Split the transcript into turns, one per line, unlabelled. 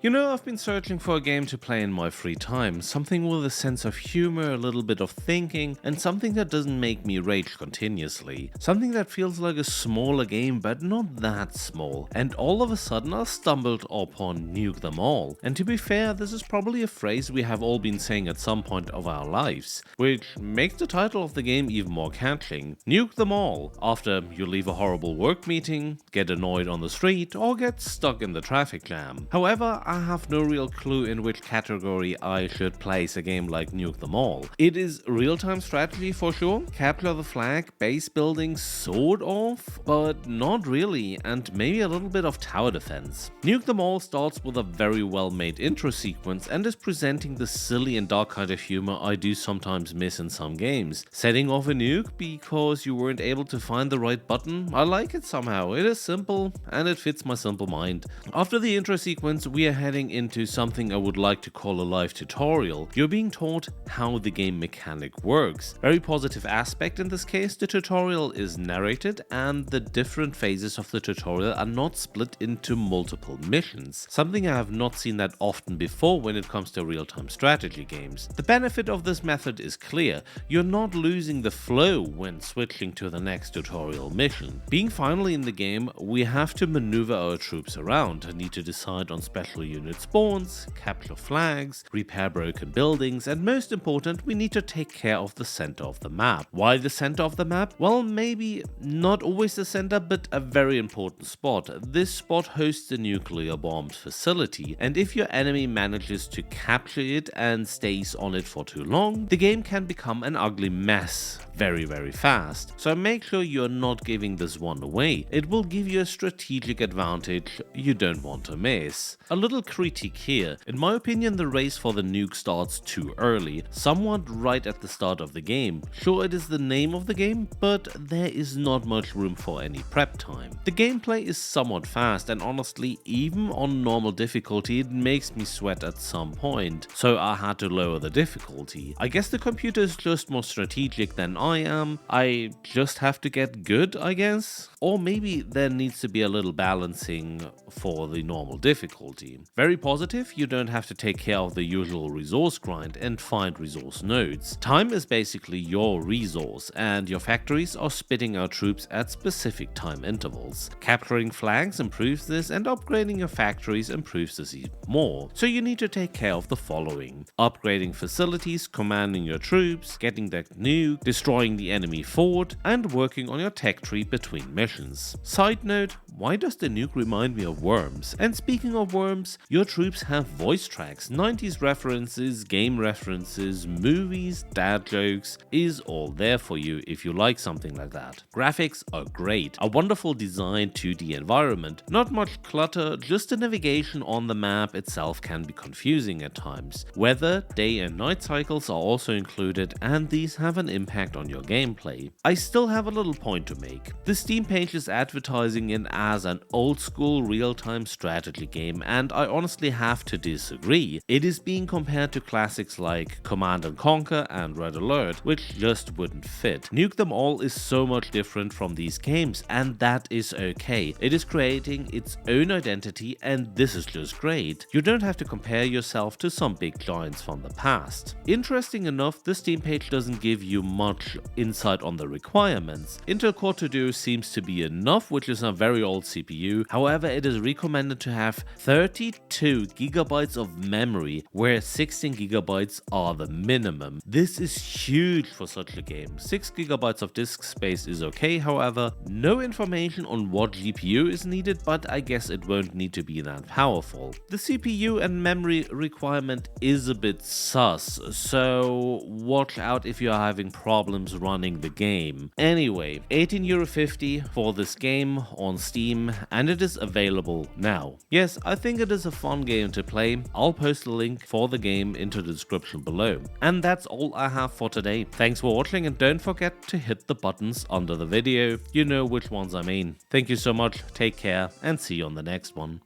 You know, I've been searching for a game to play in my free time, something with a sense of humor, a little bit of thinking, and something that doesn't make me rage continuously. Something that feels like a smaller game, but not that small. And all of a sudden I stumbled upon Nuke Them All. And to be fair, this is probably a phrase we have all been saying at some point of our lives, which makes the title of the game even more catching. Nuke them all, after you leave a horrible work meeting, get annoyed on the street, or get stuck in the traffic jam. However, I have no real clue in which category I should place a game like Nuke Them All. It is real-time strategy for sure, capture the flag, base building sort of, but not really, and maybe a little bit of tower defense. Nuke Them All starts with a very well-made intro sequence and is presenting the silly and dark kind of humor I do sometimes miss in some games. Setting off a nuke because you weren't able to find the right button, I like it somehow. It is simple and it fits my simple mind. After the intro sequence, we are heading into something I would like to call a live tutorial. You're being taught how the game mechanic works. Very positive aspect in this case, the tutorial is narrated and the different phases of the tutorial are not split into multiple missions. Something I have not seen that often before when it comes to real-time strategy games. The benefit of this method is clear. You're not losing the flow when switching to the next tutorial mission. Being finally in the game, we have to maneuver our troops around, need to decide on special unit spawns, capture flags, repair broken buildings, and most important, we need to take care of the center of the map. Why the center of the map? Well, maybe not always the center, but a very important spot. This spot hosts the nuclear bombs facility, and if your enemy manages to capture it and stays on it for too long, the game can become an ugly mess very fast. So make sure you're not giving this one away. It will give you a strategic advantage you don't want to miss. A little critique here. In my opinion, the race for the nuke starts too early, somewhat right at the start of the game. Sure, it is the name of the game, but there is not much room for any prep time. The gameplay is somewhat fast, and honestly, even on normal difficulty, it makes me sweat at some point, so I had to lower the difficulty. I guess the computer is just more strategic than I am. I just have to get good, I guess? Or maybe there needs to be a little balancing for the normal difficulty. Very positive, you don't have to take care of the usual resource grind and find resource nodes. Time is basically your resource, and your factories are spitting out troops at specific time intervals. Capturing flags improves this, and upgrading your factories improves this even more. So you need to take care of the following: upgrading facilities, commanding your troops, getting that nuke, destroying the enemy fort, and working on your tech tree between missions. Side note, why does the nuke remind me of Worms? And speaking of Worms, your troops have voice tracks, 90s references, game references, movies, dad jokes, is all there for you if you like something like that. Graphics are great, a wonderful design 2D environment, not much clutter, just the navigation on the map itself can be confusing at times. Weather, day and night cycles are also included, and these have an impact on your gameplay. I still have a little point to make. The Steam page is advertising it as an old school real-time strategy game, and I honestly have to disagree. It is being compared to classics like Command & Conquer and Red Alert, which just wouldn't fit. Nuke Them All is so much different from these games, and that is okay. It is creating its own identity, and this is just great. You don't have to compare yourself to some big giants from the past. Interesting enough, the Steam page doesn't give you much insight on the requirements. Intel Core 2 Duo seems to be enough, which is a very old CPU. However, it is recommended to have 32 GB of memory, where 16 GB are the minimum. This is huge for such a game. 6 GB of disk space is okay, however, no information on what GPU is needed, but I guess it won't need to be that powerful. The CPU and memory requirement is a bit sus, so watch out if you are having problems running the game. Anyway, €18.50 for this game on Steam, and it is available now. Yes, I think it is a fun game to play. I'll post a link for the game into the description below. And that's all I have for today. Thanks for watching, and don't forget to hit the buttons under the video. You know which ones I mean. Thank you so much, take care, and see you on the next one.